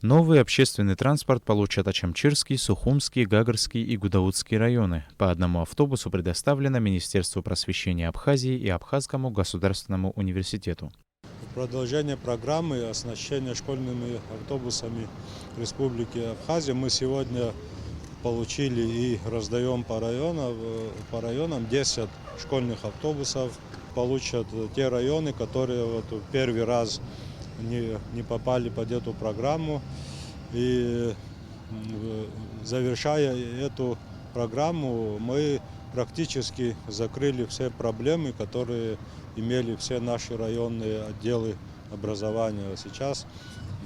Новый общественный транспорт получат Ачамчирский, Сухумский, Гагарский и Гудаутский районы. По одному автобусу предоставлено Министерству просвещения Абхазии и Абхазскому государственному университету. Продолжение программы оснащения школьными автобусами Республики Абхазия мы сегодня получили и раздаем по районам 10 школьных автобусов. Получат те районы, которые в первый раз не попали под эту программу. И завершая эту программу, мы практически закрыли все проблемы, которые имели все наши районные отделы образования. Сейчас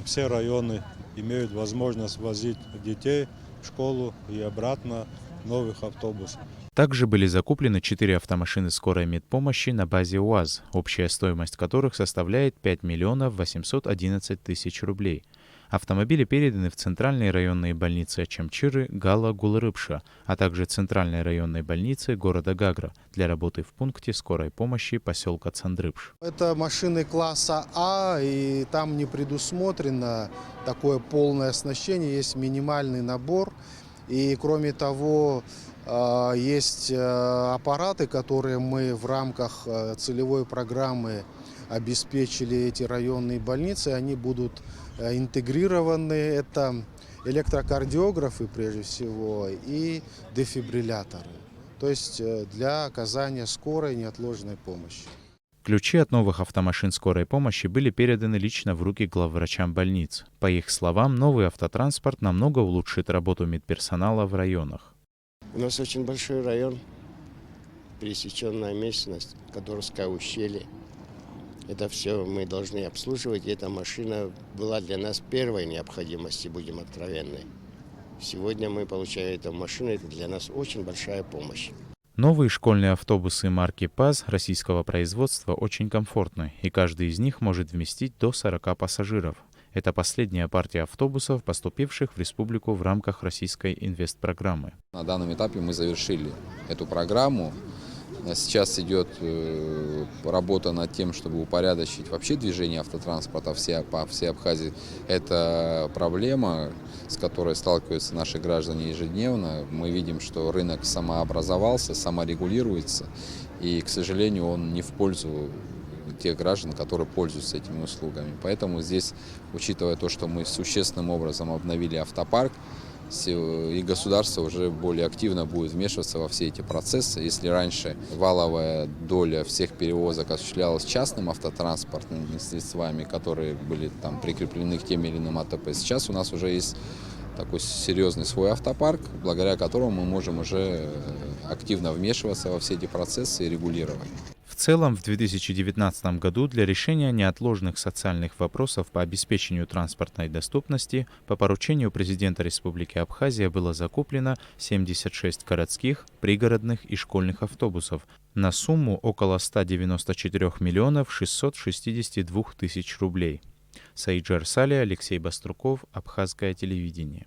все районы имеют возможность возить детей в школу и обратно в новых автобусах. Также были закуплены 4 автомашины скорой медпомощи на базе УАЗ, общая стоимость которых составляет 5 миллионов 811 тысяч рублей. Автомобили переданы в центральные районные больницы Ачамчиры, Гала, Гулрыбша, а также центральной районной больницы города Гагра для работы в пункте скорой помощи поселка Цандрыбш. Это машины класса А, и там не предусмотрено такое полное оснащение, есть минимальный набор. И кроме того, есть аппараты, которые мы в рамках целевой программы обеспечили эти районные больницы, они будут интегрированы. Это электрокардиографы прежде всего и дефибрилляторы, то есть для оказания скорой неотложной помощи. Ключи от новых автомашин скорой помощи были переданы лично в руки главврачам больниц. По их словам, новый автотранспорт намного улучшит работу медперсонала в районах. У нас очень большой район, пересеченная местность, Кадорское ущелье. Это все мы должны обслуживать. И эта машина была для нас первой необходимости, будем откровенны. Сегодня мы получаем эту машину, это для нас очень большая помощь. Новые школьные автобусы марки ПАЗ российского производства очень комфортны, и каждый из них может вместить до 40 пассажиров. Это последняя партия автобусов, поступивших в республику в рамках российской инвестпрограммы. На данном этапе мы завершили эту программу. Сейчас идет работа над тем, чтобы упорядочить вообще движение автотранспорта по всей Абхазии. Это проблема, с которой сталкиваются наши граждане ежедневно. Мы видим, что рынок самообразовался, саморегулируется, и, к сожалению, он не в пользу тех граждан, которые пользуются этими услугами. Поэтому здесь, учитывая то, что мы существенным образом обновили автопарк, и государство уже более активно будет вмешиваться во все эти процессы. Если раньше валовая доля всех перевозок осуществлялась частным автотранспортными средствами, которые были там прикреплены к тем или иным АТП, сейчас у нас уже есть такой серьезный свой автопарк, благодаря которому мы можем уже активно вмешиваться во все эти процессы и регулировать. В целом, в 2019 году для решения неотложных социальных вопросов по обеспечению транспортной доступности по поручению президента Республики Абхазия было закуплено 76 городских, пригородных и школьных автобусов на сумму около 194 миллионов 662 тысяч рублей. Саиджар Сали, Алексей Баструков, Абхазское телевидение.